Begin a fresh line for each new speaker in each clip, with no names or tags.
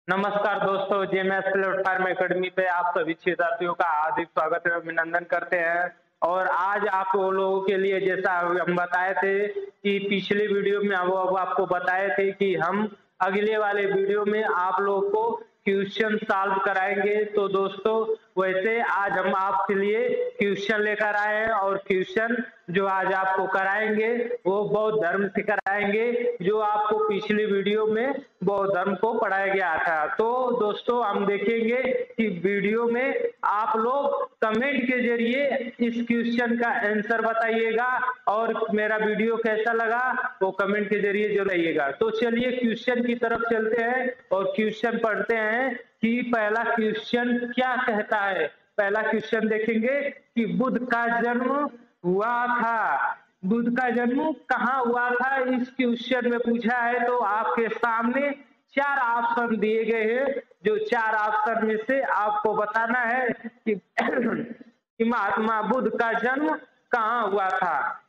नमस्कार दोस्तों, JMS platform academy पे आप सभी छात्रों का हार्दिक स्वागत एवं अभिनंदन करते हैं। और आज आप वो लोगों के लिए जैसा हम बताए थे कि पिछले वीडियो में वो अब आपको बताए थे कि हम अगले वाले वीडियो में आप लोगों को क्वेश्चन सॉल्व कराएंगे। तो दोस्तों वैसे आज हम आपके लिए क्वेश्चन लेकर आए हैं और क्वेश्चन जो आज आपको कराएंगे वो बौद्ध धर्म से कराएंगे, जो आपको पिछले वीडियो में बौद्ध धर्म को पढ़ाया गया था। तो दोस्तों हम देखेंगे कि वीडियो में आप लोग कमेंट के जरिए इस क्वेश्चन का आंसर बताइएगा और मेरा वीडियो कैसा लगा वो कमेंट के जरिए जरूर बताइएगा। तो चलिए क्वेश्चन की तरफ चलते हैं और क्वेश्चन पढ़ते हैं कि पहला क्वेश्चन क्या कहता है। पहला क्वेश्चन देखेंगे कि बुद्ध का जन्म हुआ था। बुद्ध का जन्म कहाँ हुआ था इस क्वेश्चन में पूछा है। तो आपके सामने चार ऑप्शन दिए गए हैं, जो चार ऑप्शन में से आपको बताना है कि महात्मा बुद्ध का जन्म कहाँ हुआ था।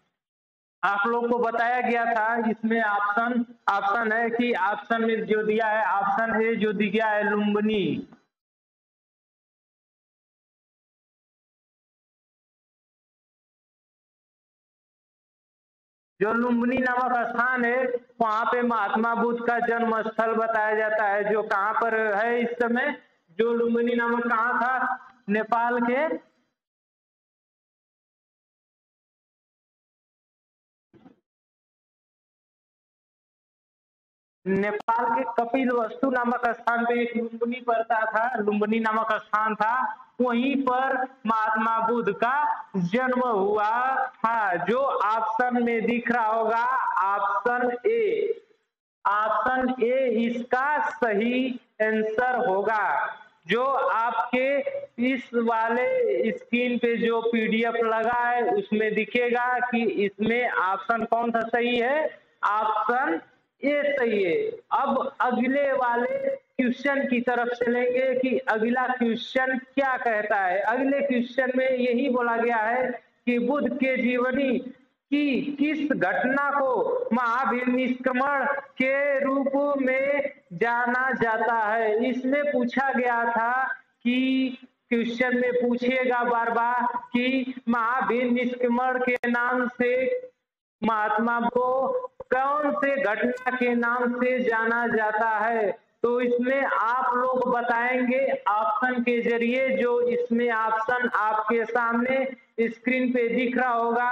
आप लोग को बताया गया था, इसमें ऑप्शन है कि ऑप्शन में जो दिया है, ऑप्शन ए जो दिया है लुम्बिनी, जो लुम्बिनी नामक स्थान है वहां पे महात्मा बुद्ध का जन्म स्थल बताया जाता है, जो कहाँ पर है इस समय। जो लुम्बिनी नामक कहाँ था, नेपाल के नेपाल के कपिल वस्तु नामक स्थान पे एक लुम्बिनी पड़ता था, लुम्बिनी नामक स्थान था, वहीं पर महात्मा बुद्ध का जन्म हुआ था। जो ऑप्शन में दिख रहा होगा ऑप्शन ए, ऑप्शन ए इसका सही आंसर होगा। जो आपके इस वाले स्क्रीन पे जो पीडीएफ लगा है उसमें दिखेगा कि इसमें ऑप्शन कौन सा सही है, ऑप्शन ए सही है। अब अगले वाले क्वेश्चन की तरफ चलेंगे कि अगला क्वेश्चन क्या कहता है। अगले क्वेश्चन में यही बोला गया है कि बुद्ध के जीवनी कि किस घटना को महाभिनिष्क्रमण के रूप में जाना जाता है। इसमें पूछा गया था कि क्वेश्चन में पूछेगा बार बार कि महाभिनिष्क्रमण के नाम से महात्मा को कौन से घटना के नाम से जाना जाता है। तो इसमें आप लोग बताएंगे ऑप्शन के जरिए। जो इसमें ऑप्शन आपके सामने स्क्रीन पे दिख रहा होगा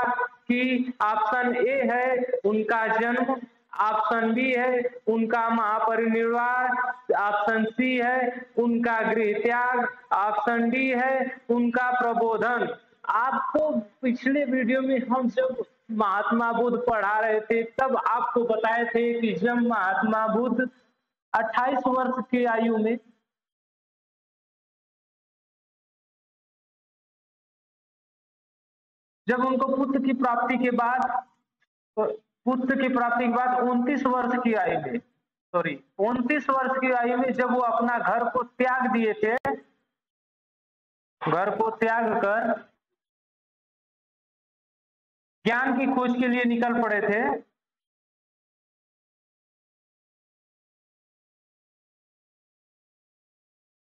कि ऑप्शन ए है उनका जन्म, ऑप्शन बी है उनका महापरिनिर्वाण, ऑप्शन सी है उनका गृह त्याग, ऑप्शन डी है उनका प्रबोधन। आपको पिछले वीडियो में हम जब महात्मा बुद्ध पढ़ा रहे थे तब आपको बताए थे कि जब महात्मा बुद्ध 28 वर्ष की आयु में जब उनको पुत्र की प्राप्ति के बाद 29 वर्ष की आयु में 29 वर्ष की आयु में जब वो अपना घर को त्याग दिए थे, घर को त्याग कर ज्ञान की खोज के लिए निकल पड़े थे।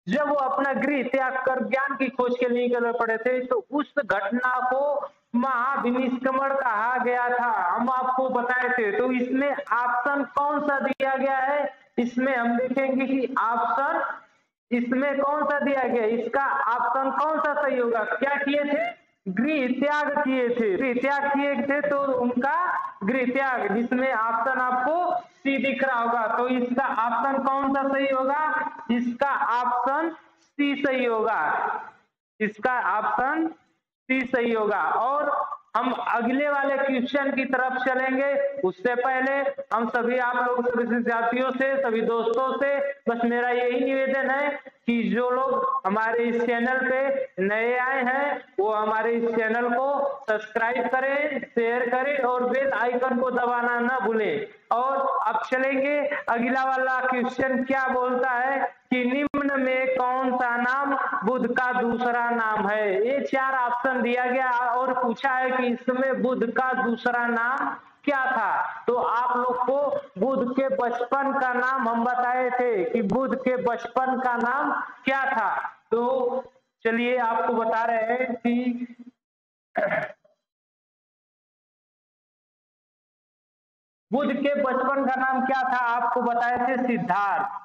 जब वो अपना गृह त्याग कर ज्ञान की खोज के लिए निकल पड़े थे तो उस घटना को महाभिनिष्क्रमण कहा गया था, हम आपको बताए थे। तो इसमें ऑप्शन कौन सा दिया गया है, इसमें हम देखेंगे कि ऑप्शन इसमें कौन सा दिया गया, इसका ऑप्शन कौन सा सही होगा। क्या किए थे, गृह त्याग किए थे, गृह त्याग किए थे तो उनका गृह त्याग, जिसमें ऑप्शन आपको सी दिख रहा होगा। तो इसका ऑप्शन कौन सा सही होगा, इसका ऑप्शन सी सही होगा, इसका ऑप्शन सी सही होगा। और हम अगले वाले क्वेश्चन की तरफ चलेंगे उससे पहले हम सभी आप लोग सभी विद्यार्थियों से, सभी दोस्तों से बस मेरा यही निवेदन है कि जो लोग हमारे इस चैनल पे नए आए हैं वो हमारे इस चैनल को सब्सक्राइब करें, शेयर करें और बेल आइकन को दबाना ना भूलें। और अब चलेंगे अगला वाला क्वेश्चन क्या बोलता है कि निम्न में कौन सा नाम बुद्ध का दूसरा नाम है। ये चार ऑप्शन दिया गया और पूछा है कि इसमें बुद्ध का दूसरा नाम क्या था? तो आप लोग को बुद्ध के बचपन का नाम हम बताए थे कि बुद्ध के बचपन का नाम क्या था। तो चलिए आपको बता रहे हैं कि बुद्ध के बचपन का नाम क्या था, आपको बताए थे सिद्धार्थ।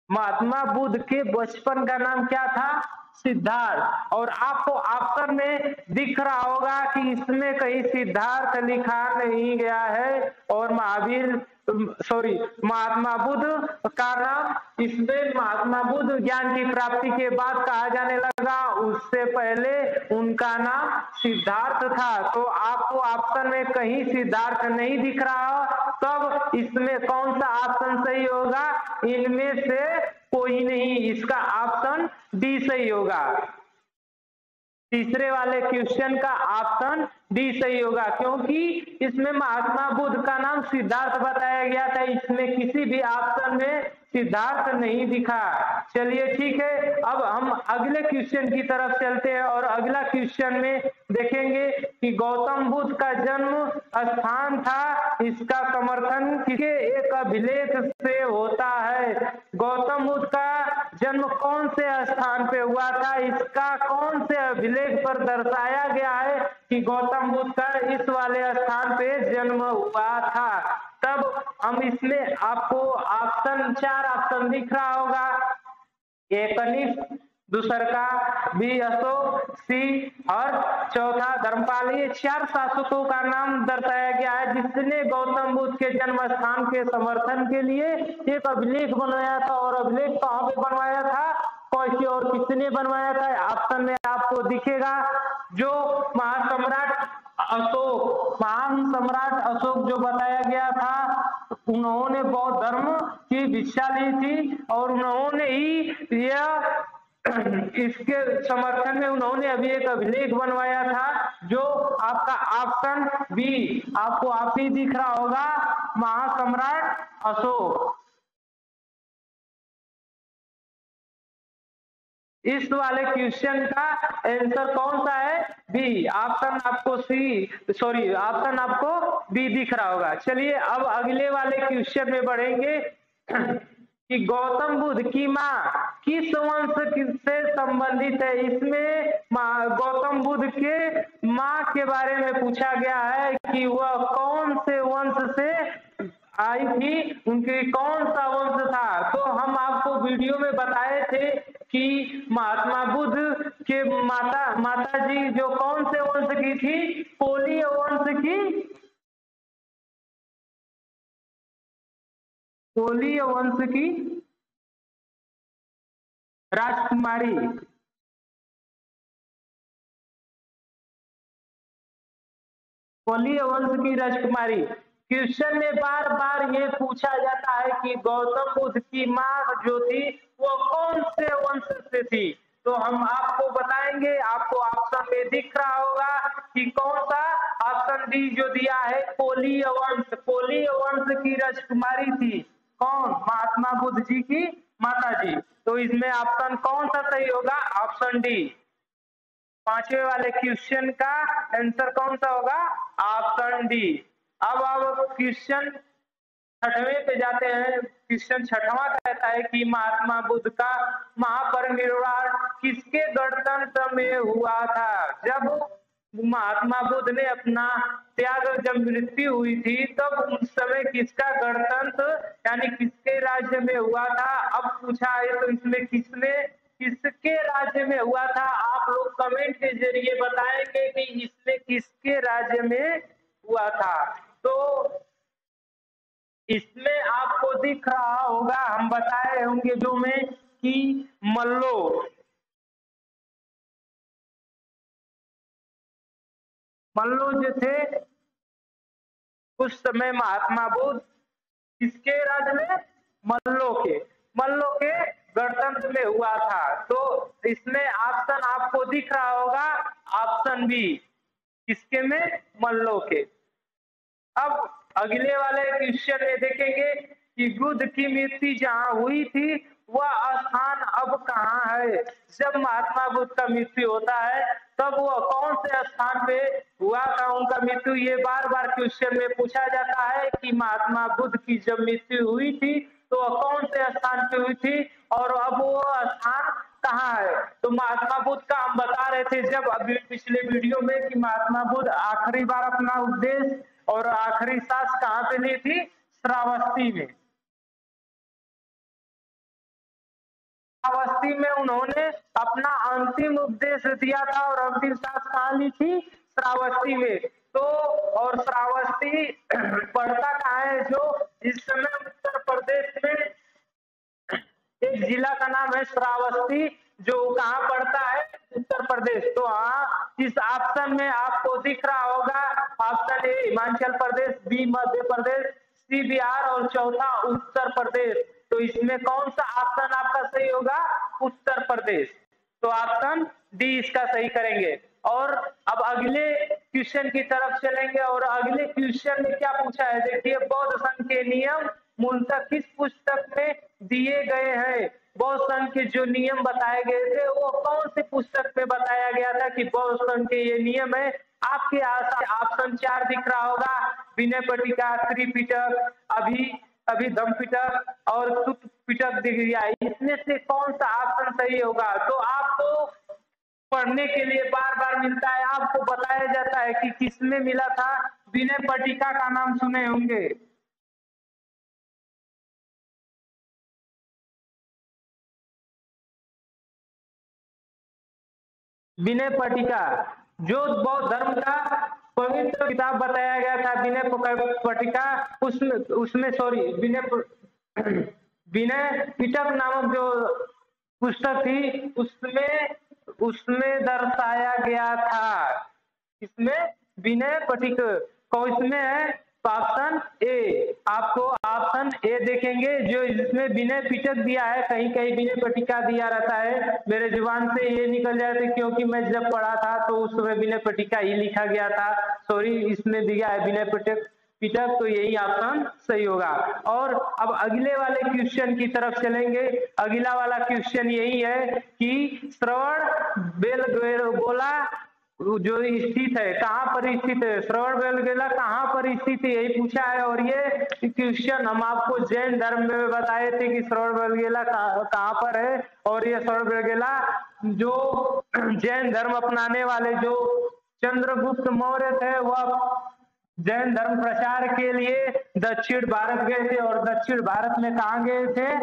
महात्मा बुद्ध के बचपन का नाम क्या था? सिद्धार्थ। और आपको ऑप्शन में दिख रहा होगा कि इसमें कहीं सिद्धार्थ लिखा नहीं गया है और महावीर महात्मा बुद्ध का नाम इसमें महात्मा बुद्ध ज्ञान की प्राप्ति के बाद कहा जाने लगा, उससे पहले उनका नाम सिद्धार्थ था। तो आपको ऑप्शन में कहीं सिद्धार्थ नहीं दिख रहा, तब इसमें कौन सा ऑप्शन सही होगा? इनमें से कोई नहीं, इसका ऑप्शन डी सही होगा। तीसरे वाले क्वेश्चन का ऑप्शन डी सही होगा, क्योंकि इसमें महात्मा बुद्ध का नाम सिद्धार्थ बताया गया था, इसमें किसी भी ऑप्शन में सिद्धार्थ नहीं दिखा। चलिए ठीक है, अब हम अगले क्वेश्चन की तरफ चलते हैं और अगला क्वेश्चन में देखेंगे कि गौतम बुद्ध का जन्म स्थान था, इसका समर्थन किसके एक अभिलेख से होता है? गौतम बुद्ध का जन्म कौन से स्थान पे हुआ था? इसका कौन से अभिलेख पर दर्शाया गया है कि गौतम बुद्ध का इस वाले स्थान पे जन्म हुआ था? तब हम इसमें आपको ऑप्शन 4 ऑप्शन दिख रहा होगा, ए कनिष्क, दूसर का बी अशोक, सी और चौथा धर्मपाल। ये 4 शासकों का नाम दर्शाया गया है जिसने गौतम बुद्ध के जन्म स्थान के समर्थन के लिए एक अभिलेख बनवाया था। और अभिलेख कहाँ पे बनवाया था, कैसे और किसने बनवाया था? ऑप्शन में आपको दिखेगा। जो महासम्राट अशोक, महान सम्राट अशोक जो बताया गया था, उन्होंने बौद्ध धर्म की दीक्षा ली थी और उन्होंने ही यह इसके समर्थन में उन्होंने अभी एक अभिलेख बनवाया था, जो आपका ऑप्शन बी आपको आप ही दिख रहा होगा, महासम्राट अशोक। इस वाले क्वेश्चन का आंसर कौन सा है? बी। ऑप्शन आपको ऑप्शन आपको बी दिख रहा होगा। चलिए अब अगले वाले क्वेश्चन में बढ़ेंगे कि गौतम बुद्ध की माँ किस वंश से संबंधित है? इसमें गौतम बुद्ध के माँ के बारे में पूछा गया है कि वह कौन से वंश से आई थी, उनके कौन सा वंश था। तो हम आपको वीडियो में बताए थे कि महात्मा बुद्ध के माता जी जो कौन से वंश की थी? कोलीय वंश की, कोलीय वंश की राजकुमारी। कोलीय वंश की राजकुमारी। क्वेश्चन में बार बार ये पूछा जाता है कि गौतम बुद्ध की माँ जो थी वो कौन से वंश से थी। तो हम आपको बताएंगे, आपको ऑप्शन में दिख रहा होगा कि कौन सा? ऑप्शन डी जो दिया है, कोलीय वंश। कोलीय वंश की राजकुमारी थी कौन? महात्मा बुद्ध जी की माता जी। तो इसमें ऑप्शन कौन सा सही होगा? Option D. पांचवे वाले क्वेश्चन का आंसर कौन सा होगा? Option D. अब क्वेश्चन छठवें पे जाते हैं। क्वेश्चन छठवां कहता है कि महात्मा बुद्ध का महापरिनिर्वाण किसके गणतंत्र में हुआ था? जब महात्मा बुद्ध ने अपना त्याग, जब मृत्यु हुई थी, तब उस समय किसका गणतंत्र यानी किसके राज्य में हुआ था? अब पूछा है तो इसमें किसके राज्य में हुआ था? आप लोग कमेंट के जरिए बताएंगे कि इसमें किसके राज्य में हुआ था। तो इसमें आपको दिख रहा होगा, हम बताए होंगे जो में कि मल्लो जो थे उस समय महात्मा बुद्ध किसके राज्य में? मल्लो के गणतंत्र में हुआ था। तो इसमें ऑप्शन आपको दिख रहा होगा, ऑप्शन बी, किसके में? मल्लो के। अब अगले वाले क्वेश्चन में देखेंगे कि बुद्ध की मृत्यु जहां हुई थी वह स्थान अब कहाँ है? जब महात्मा बुद्ध का मृत्यु होता है तब वह कौन से स्थान पे हुआ था उनका मृत्यु? ये बार बार क्वेश्चन में पूछा जाता है कि महात्मा बुद्ध की जब मृत्यु हुई थी तो वह कौन से स्थान पे हुई थी और अब वो स्थान कहाँ है? तो महात्मा बुद्ध का हम बता रहे थे जब अभी पिछले वीडियो में कि महात्मा बुद्ध आखिरी बार अपना उपदेश और आखिरी सांस कहाँ पे ली थी? श्रावस्ती में। श्रावस्ती में उन्होंने अपना अंतिम उपदेश दिया था और अंतिम सांस कहाँ ली थी? श्रावस्ती में। तो और श्रावस्ती पड़ता कहाँ है? जो इस समय उत्तर प्रदेश में एक जिला का नाम है श्रावस्ती, जो कहाँ पड़ता है? उत्तर प्रदेश। तो हाँ, इस ऑप्शन में आपको दिख रहा होगा option A Himachal Pradesh, B Madhya Pradesh, C Bihar और चौथा उत्तर प्रदेश। तो इसमें कौन सा ऑप्शन आपका सही होगा? उत्तर प्रदेश। तो ऑप्शन डी इसका सही करेंगे। और अब अगले क्वेश्चन की तरफ चलेंगे और अगले क्वेश्चन में क्या पूछा है देखिए, बौद्ध संघ के नियम मूलतः किस पुस्तक में दिए गए हैं? बौद्ध संघ के जो नियम बताए गए थे वो कौन सी पुस्तक में बताया गया था कि बौद्ध संघ के ये नियम है? आपके ऑप्शन 4 दिख रहा होगा, विनय पिटक, त्रिपिटक, अभिधम्म पिटक और सूत्र पिटक दिख गया। इसमें से कौन सा ऑप्शन सही होगा? तो आपको पढ़ने के लिए बार बार मिलता है, आपको बताया जाता है कि किसमें मिला था। विनय पिटक का नाम सुने होंगे। विनय पिटक जो बौद्ध धर्म का पवित्र किताब बताया गया था, विनय पिटक, उसमें सॉरी विनय पिटक नामक जो पुस्तक थी उसमें दर्शाया गया था। इसमें विनय पिटक को इसमें है ऑप्शन ए। आपको ऑप्शन ए देखेंगे जो इसमें विनय पिटक दिया है, कहीं कहीं विनय पिटक दिया रहता है, मेरे जुबान से ये निकल जाए थे क्योंकि मैं जब पढ़ा था तो उस समय विनय पिटक ही लिखा गया था। सॉरी, इसमें दिया है विनय पिटक, तो यही ऑप्शन सही होगा। और अब अगले वाले क्वेश्चन की तरफ चलेंगे। अगला वाला क्वेश्चन यही है कि श्रवणबेलगोला जो स्थित है कहाँ पर स्थित है? श्रवणबेलगोला कहाँ पर स्थित है, यही पूछा है। और ये क्वेश्चन हम आपको जैन धर्म में बताए थे कि श्रवणबेलगोला कहाँ पर है। और ये श्रवणबेलगोला जो जैन धर्म अपनाने वाले जो चंद्रगुप्त मौर्य थे वह जैन धर्म प्रचार के लिए दक्षिण भारत गए थे। और दक्षिण भारत में कहाँ गए थे?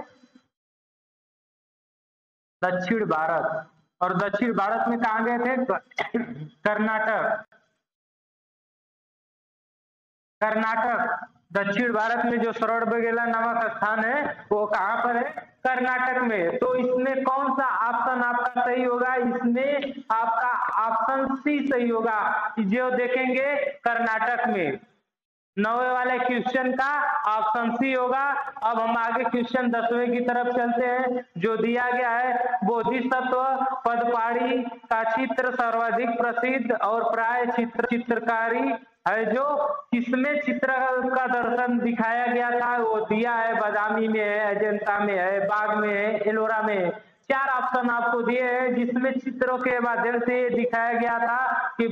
दक्षिण भारत। और दक्षिण भारत में कहाँ गए थे? कर्नाटक। दक्षिण भारत में जो श्रवणबेलगोला नामक स्थान है वो कहाँ पर है? कर्नाटक में। तो इसमें कौन सा ऑप्शन आपका सही होगा? इसमें आपका ऑप्शन सी सही होगा, जो देखेंगे कर्नाटक में। 9वें वाले क्वेश्चन का ऑप्शन सी होगा। अब हम आगे क्वेश्चन 10वें की तरफ चलते हैं जो दिया गया है, बोधिसत्व पदपाड़ी का चित्र सर्वाधिक प्रसिद्ध और प्राय चित्रकारी है जो किसमें चित्र का दर्शन दिखाया गया था? वो दिया है बादामी में है, अजंता में है, बाग में है, एलोरा में है। 4 ऑप्शन आपको दिए हैं जिसमें चित्रों के माध्यम से दिखाया गया था कि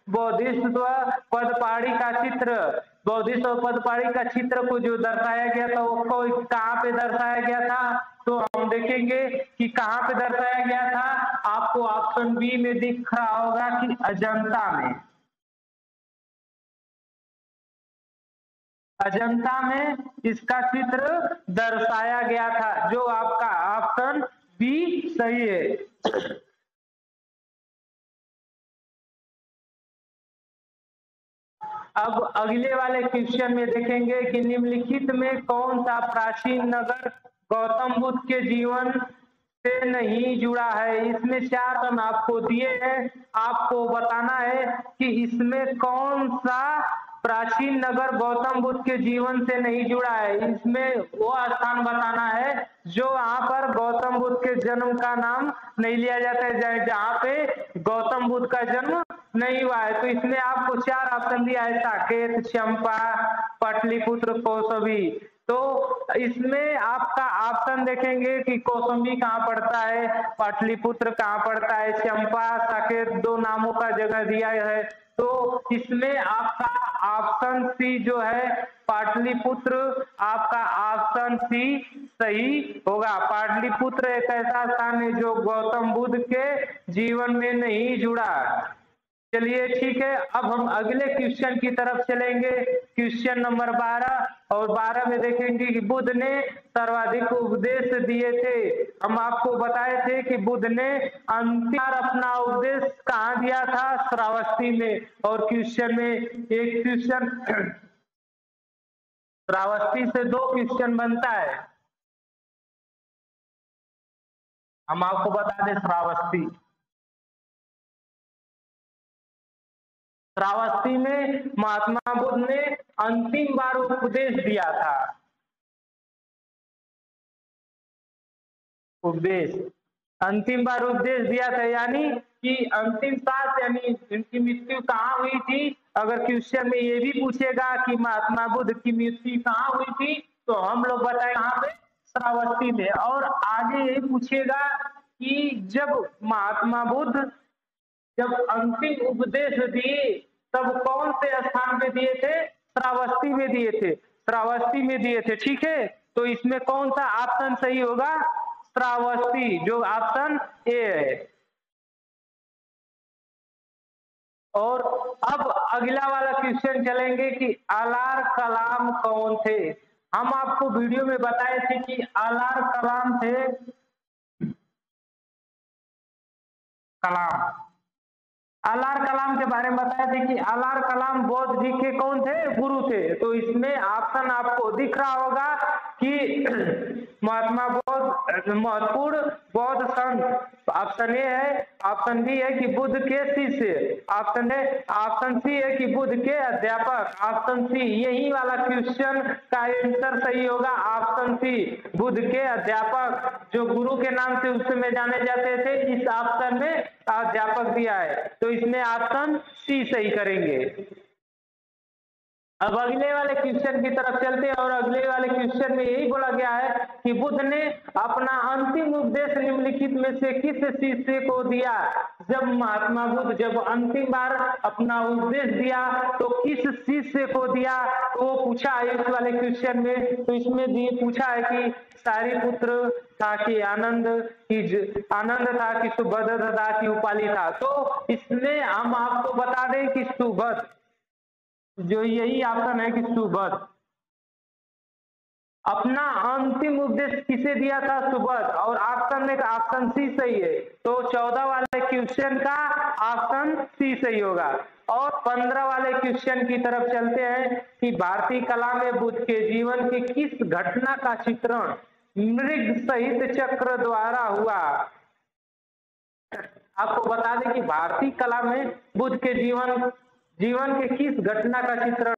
बोधिसत्व पदपाड़ी का चित्र, बोधिसत्व पदपाड़ी का चित्र को जो दर्शाया गया था वो कहाँ पे दर्शाया गया था? तो हम देखेंगे कि कहाँ पे दर्शाया गया था। आपको ऑप्शन बी में दिख रहा होगा कि अजंता में। अजंता में इसका चित्र दर्शाया गया था, जो आपका ऑप्शन बी सही है। अब अगले वाले क्वेश्चन में देखेंगे कि निम्नलिखित में कौन सा प्राचीन नगर गौतम बुद्ध के जीवन से नहीं जुड़ा है? इसमें 4 ऑप्शन आपको दिए हैं, आपको बताना है कि इसमें कौन सा प्राचीन नगर गौतम बुद्ध के जीवन से नहीं जुड़ा है। इसमें वो स्थान बताना है जो वहां पर गौतम बुद्ध के जन्म का नाम नहीं लिया जाता है, जहाँ पे गौतम बुद्ध का जन्म नहीं हुआ है। तो इसमें आपको 4 ऑप्शन दिया है, साकेत, चंपा, पाटलिपुत्र, कौशाम्बी। तो इसमें आपका ऑप्शन देखेंगे कि कौशाम्बी कहाँ पड़ता है, पाटलिपुत्र कहाँ पड़ता है, चंपा, साकेत, 2 नामों का जगह दिया है। तो इसमें आपका ऑप्शन सी जो है पाटलिपुत्र, आपका ऑप्शन सी सही होगा। पाटलिपुत्र एक ऐसा स्थान है जो गौतम बुद्ध के जीवन में नहीं जुड़ा। चलिए ठीक है, अब हम अगले क्वेश्चन की तरफ चलेंगे। क्वेश्चन नंबर 12, और 12 में देखेंगे कि बुद्ध ने सर्वाधिक उपदेश दिए थे। हम आपको बताए थे कि बुद्ध ने अंतिम बार अपना उपदेश कहाँ दिया था, श्रावस्ती में। और क्वेश्चन में एक क्वेश्चन श्रावस्ती से 2 क्वेश्चन बनता है। हम आपको बता दें श्रावस्ती में महात्मा बुद्ध ने अंतिम बार उपदेश दिया था। अंतिम बार उपदेश दिया था, यानी कि अंतिम सांस, यानी इनकी मृत्यु कहाँ हुई थी। अगर क्वेश्चन में ये भी पूछेगा कि महात्मा बुद्ध की मृत्यु कहाँ हुई थी, तो हम लोग बताएं कहाँ पे, श्रावस्ती में। और आगे ये पूछेगा कि जब महात्मा बुद्ध जब अंतिम उपदेश दिए तब कौन से स्थान पे दिए थे, श्रावस्ती में दिए थे, श्रावस्ती में दिए थे। ठीक है, तो इसमें कौन सा ऑप्शन सही होगा, श्रावस्ती, जो ऑप्शन ए है। और अब अगला वाला क्वेश्चन चलेंगे कि अलार कलाम कौन थे। हम आपको वीडियो में बताए थे कि अलार कलाम थे, अलार कलाम के बारे में बताए थे कि अलार कलाम बौद्ध जी के कौन थे, गुरु थे। तो इसमें ऑप्शन आपको दिख रहा होगा कि महात्मा बौद्ध महत्वपूर्ण बौद्ध संत, ऑप्शन ए है। ऑप्शन बी है कि बुद्ध के शिष्य, ऑप्शन ए, ऑप्शन सी है कि बुद्ध के अध्यापक, ऑप्शन सी। यही वाला क्वेश्चन का आंसर सही होगा, ऑप्शन सी, बुद्ध के अध्यापक, जो गुरु के नाम से उस समय जाने जाते थे। इस ऑप्शन में अध्यापक दिया है, तो इसमें ऑप्शन सी सही करेंगे। अब अगले वाले क्वेश्चन की तरफ चलते हैं, और अगले वाले क्वेश्चन में यही बोला गया है कि बुद्ध ने अपना अंतिम उपदेश निम्नलिखित में से किस शिष्य को दिया। जब महात्मा बुद्ध जब अंतिम बार अपना उपदेश दिया तो किस शिष्य को दिया, तो वो पूछा है इस वाले क्वेश्चन में। तो इसमें पूछा है कि सारिपुत्र था कि आनंद था कि सुभद्र था कि उपाली था। तो इसमें हम आपको बता दें कि सुभद्र, जो यही ऑप्शन है कि सुभद्र अपना अंतिम उपदेश किसे दिया था, सुभद्र। और ऑप्शन में ऑप्शन सी सही है, तो 14 वाले क्वेश्चन का ऑप्शन सी सही होगा। और 15 वाले क्वेश्चन की तरफ चलते हैं कि भारतीय कला में बुद्ध के जीवन की किस घटना का चित्रण मृग सहित चक्र द्वारा हुआ। आपको बता दें कि भारतीय कला में बुद्ध के जीवन के किस घटना का चित्रण